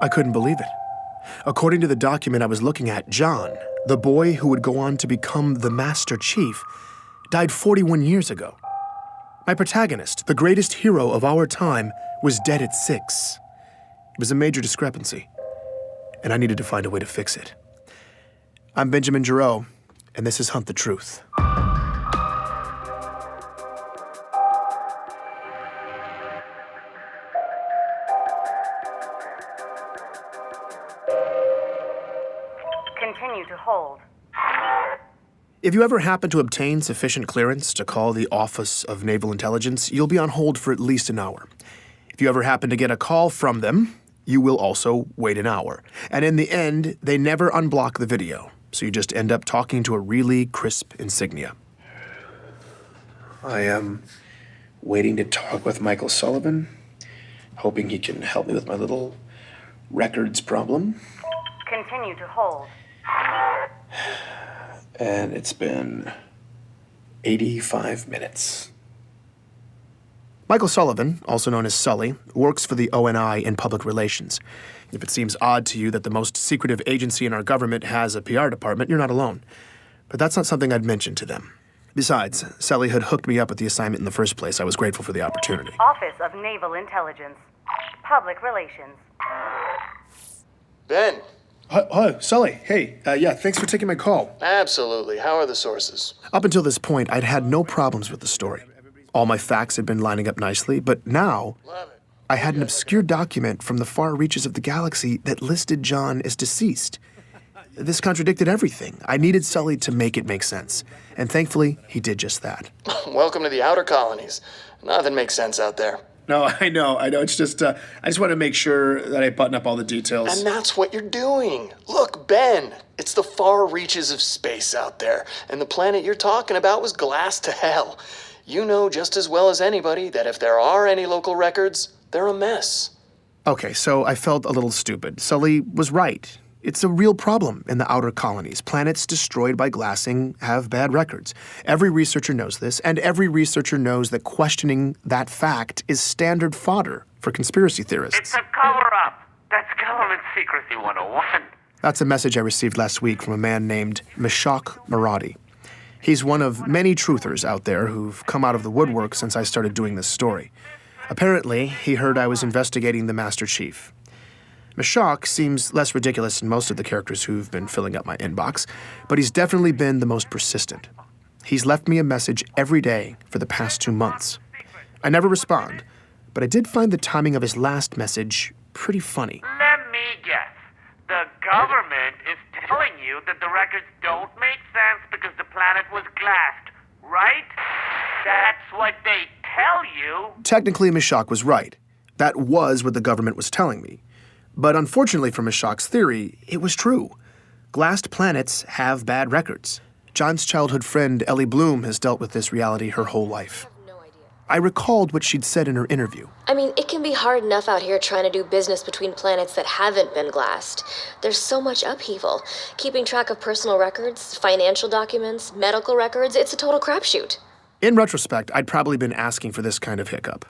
I couldn't believe it. According to the document I was looking at, John, the boy who would go on to become the Master Chief, died 41 years ago. My protagonist, the greatest hero of our time, was dead at 6. It was a major discrepancy, and I needed to find a way to fix it. I'm Benjamin Giroux, and this is Hunt the Truth. Continue to hold. If you ever happen to obtain sufficient clearance to call the Office of Naval Intelligence, you'll be on hold for at least an hour. If you ever happen to get a call from them, you will also wait an hour. And in the end, they never unblock the video, so you just end up talking to a really crisp insignia. I am waiting to talk with Michael Sullivan, hoping he can help me with my little records problem. Continue to hold. And it's been 85 minutes. Michael Sullivan, also known as Sully, works for the ONI in public relations. If it seems odd to you that the most secretive agency in our government has a PR department, you're not alone. But that's not something I'd mention to them. Besides, Sully had hooked me up with the assignment in the first place. I was grateful for the opportunity. Office of Naval Intelligence. Public Relations. Ben. Hi, Sully. Hey, yeah, thanks for taking my call. Absolutely. How are the sources? Up until this point, I'd had no problems with the story. All my facts had been lining up nicely, but now I had an obscure document from the far reaches of the galaxy that listed John as deceased. This contradicted everything. I needed Sully to make it make sense, and thankfully, he did just that. Welcome to the outer colonies. Nothing makes sense out there. No, I know. It's just, I just want to make sure that I button up all the details. And that's what you're doing. Look, Ben, it's the far reaches of space out there, and the planet you're talking about was glassed to hell. You know just as well as anybody that if there are any local records, they're a mess. Okay, so I felt a little stupid. Sully was right. It's a real problem in the outer colonies. Planets destroyed by glassing have bad records. Every researcher knows this, and every researcher knows that questioning that fact is standard fodder for conspiracy theorists. It's a cover-up. That's Government Secrecy 101. That's a message I received last week from a man named Meshach Maradi. He's one of many truthers out there who've come out of the woodwork since I started doing this story. Apparently, he heard I was investigating the Master Chief. Meshach seems less ridiculous than most of the characters who've been filling up my inbox, but he's definitely been the most persistent. He's left me a message every day for the past 2 months. I never respond, but I did find the timing of his last message pretty funny. Let me guess. The government is telling you that the records don't make sense because the planet was glassed, right? That's what they tell you. Technically, Meshach was right. That was what the government was telling me. But unfortunately for Meshach's theory, it was true. Glassed planets have bad records. John's childhood friend, Ellie Bloom, has dealt with this reality her whole life. I recalled what she'd said in her interview. I mean, it can be hard enough out here trying to do business between planets that haven't been glassed. There's so much upheaval. Keeping track of personal records, financial documents, medical records, it's a total crapshoot. In retrospect, I'd probably been asking for this kind of hiccup.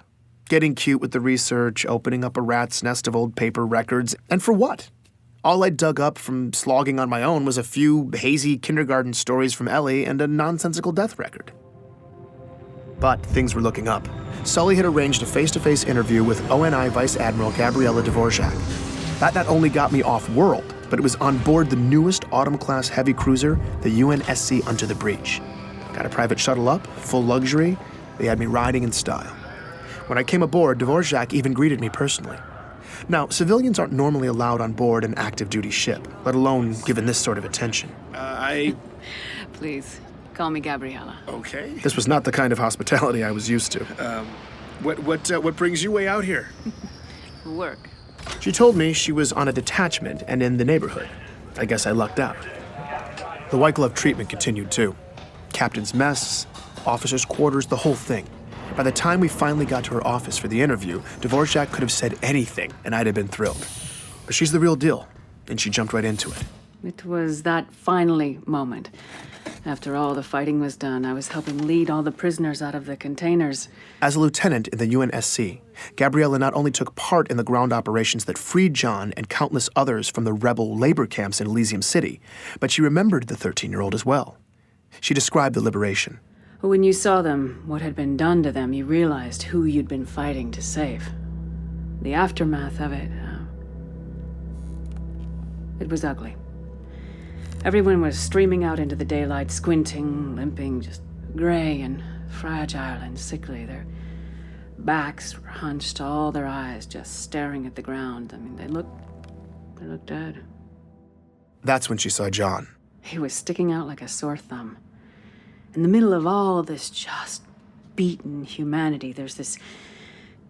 Getting cute with the research, opening up a rat's nest of old paper records, and for what? All I dug up from slogging on my own was a few hazy kindergarten stories from Ellie and a nonsensical death record. But things were looking up. Sully had arranged a face-to-face interview with ONI Vice Admiral Gabriela Dvorak. That not only got me off-world, but it was on board the newest Autumn-class heavy cruiser, the UNSC Under the Breach. Got a private shuttle up, full luxury. They had me riding in style. When I came aboard, Dvorak even greeted me personally. Now, civilians aren't normally allowed on board an active-duty ship, let alone given this sort of attention. Please, call me Gabriella. Okay. This was not the kind of hospitality I was used to. What brings you way out here? Work. She told me she was on a detachment and in the neighborhood. I guess I lucked out. The white glove treatment continued, too. Captain's mess, officers' quarters, the whole thing. By the time we finally got to her office for the interview, Dvorak could have said anything, and I'd have been thrilled. But she's the real deal, and she jumped right into it. It was that finally moment. After all the fighting was done, I was helping lead all the prisoners out of the containers. As a lieutenant in the UNSC, Gabriella not only took part in the ground operations that freed John and countless others from the rebel labor camps in Elysium City, but she remembered the 13-year-old as well. She described the liberation. When you saw them, what had been done to them, you realized who you'd been fighting to save. The aftermath of it, it was ugly. Everyone was streaming out into the daylight, squinting, limping, just gray and fragile and sickly. Their backs were hunched, all their eyes just staring at the ground. I mean, they looked dead. That's when she saw John. He was sticking out like a sore thumb. In the middle of all this just beaten humanity, there's this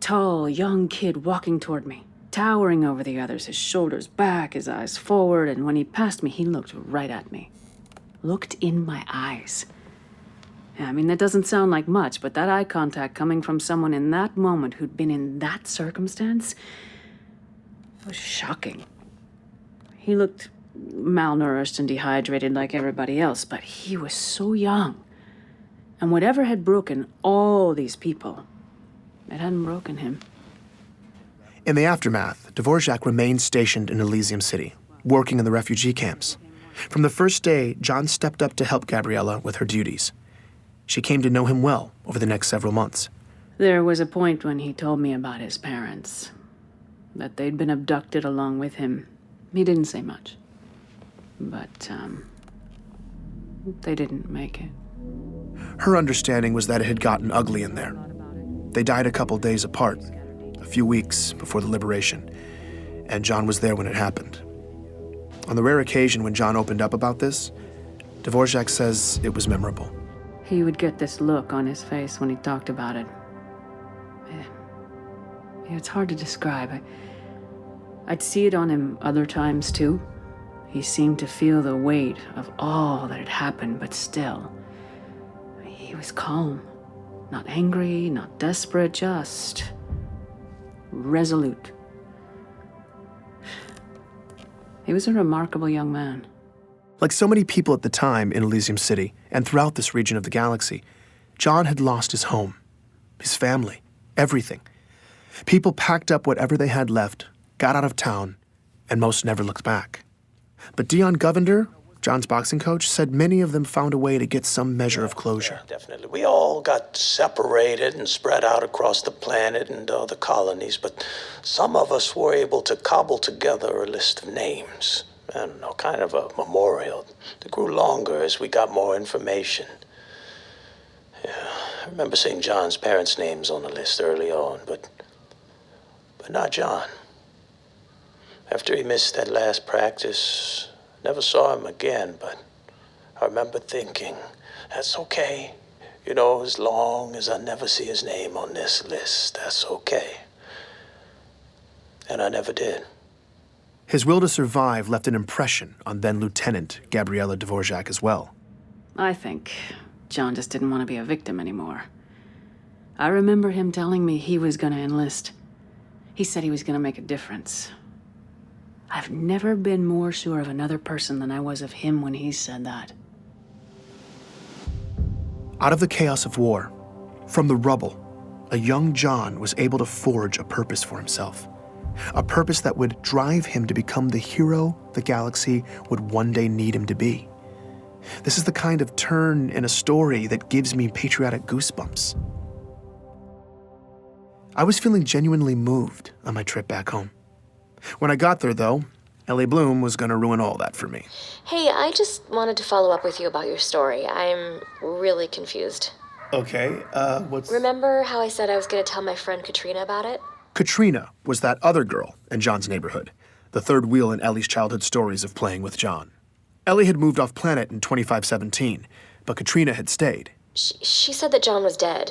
tall, young kid walking toward me, towering over the others, his shoulders back, his eyes forward, and when he passed me, he looked right at me. Looked in my eyes. I mean, that doesn't sound like much, but that eye contact coming from someone in that moment who'd been in that circumstance was shocking. He looked malnourished and dehydrated like everybody else, but he was so young. And whatever had broken all these people, it hadn't broken him. In the aftermath, Dvorak remained stationed in Elysium City, working in the refugee camps. From the first day, John stepped up to help Gabriella with her duties. She came to know him well over the next several months. There was a point when he told me about his parents, that they'd been abducted along with him. He didn't say much, but they didn't make it. Her understanding was that it had gotten ugly in there. They died a couple days apart, a few weeks before the liberation, and John was there when it happened. On the rare occasion when John opened up about this, Dvorak says it was memorable. He would get this look on his face when he talked about it. It's hard to describe. I'd see it on him other times, too. He seemed to feel the weight of all that had happened, but still, he was calm. Not angry, not desperate, just resolute. He was a remarkable young man. Like so many people at the time in Elysium City and throughout this region of the galaxy, John had lost his home, his family, everything. People packed up whatever they had left, got out of town, and most never looked back. But Dion Govender, John's boxing coach, said many of them found a way to get some measure of closure. Yeah, definitely. We all got separated and spread out across the planet and the colonies, but some of us were able to cobble together a list of names. And kind of a memorial that grew longer as we got more information. Yeah, I remember seeing John's parents' names on the list early on, but not John. After he missed that last practice, never saw him again, but I remember thinking, that's okay. You know, as long as I never see his name on this list, that's okay. And I never did. His will to survive left an impression on then-Lieutenant Gabriella Dvorak as well. I think John just didn't want to be a victim anymore. I remember him telling me he was going to enlist. He said he was going to make a difference. I've never been more sure of another person than I was of him when he said that. Out of the chaos of war, from the rubble, a young John was able to forge a purpose for himself. A purpose that would drive him to become the hero the galaxy would one day need him to be. This is the kind of turn in a story that gives me patriotic goosebumps. I was feeling genuinely moved on my trip back home. When I got there, though, Ellie Bloom was going to ruin all that for me. Hey, I just wanted to follow up with you about your story. I'm really confused. Okay, what's... Remember how I said I was going to tell my friend Katrina about it? Katrina was that other girl in John's neighborhood, the third wheel in Ellie's childhood stories of playing with John. Ellie had moved off planet in 2517, but Katrina had stayed. She said that John was dead.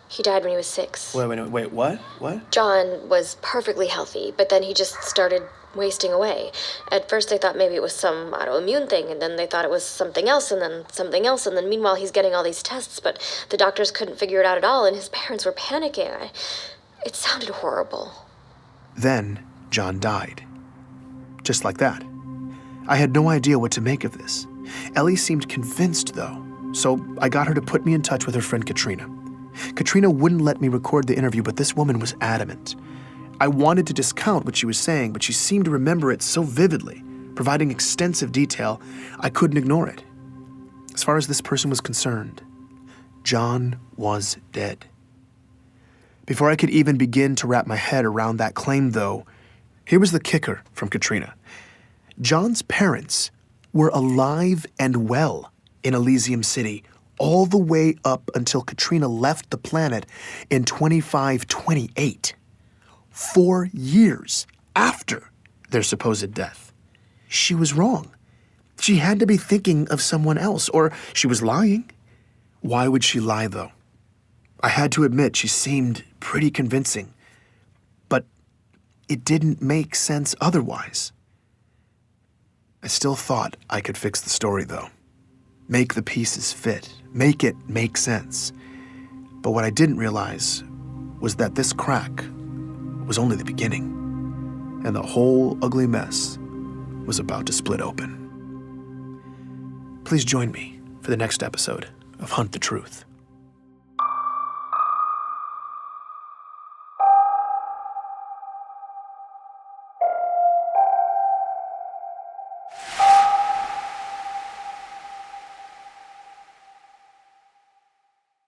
He died when he was 6. Wait, what? What? John was perfectly healthy, but then he just started wasting away. At first they thought maybe it was some autoimmune thing, and then they thought it was something else, and then something else, and then meanwhile he's getting all these tests, but the doctors couldn't figure it out at all, and his parents were panicking. It sounded horrible. Then John died. Just like that. I had no idea what to make of this. Ellie seemed convinced, though, so I got her to put me in touch with her friend Katrina. Katrina wouldn't let me record the interview, but this woman was adamant. I wanted to discount what she was saying, but she seemed to remember it so vividly, providing extensive detail, I couldn't ignore it. As far as this person was concerned, John was dead. Before I could even begin to wrap my head around that claim, though, here was the kicker from Katrina. John's parents were alive and well in Elysium City all the way up until Katrina left the planet in 2528, 4 years after their supposed death. She was wrong. She had to be thinking of someone else, or she was lying. Why would she lie, though? I had to admit she seemed pretty convincing, but it didn't make sense otherwise. I still thought I could fix the story, though. Make the pieces fit, make it make sense. But what I didn't realize was that this crack was only the beginning, and the whole ugly mess was about to split open. Please join me for the next episode of Hunt the Truth.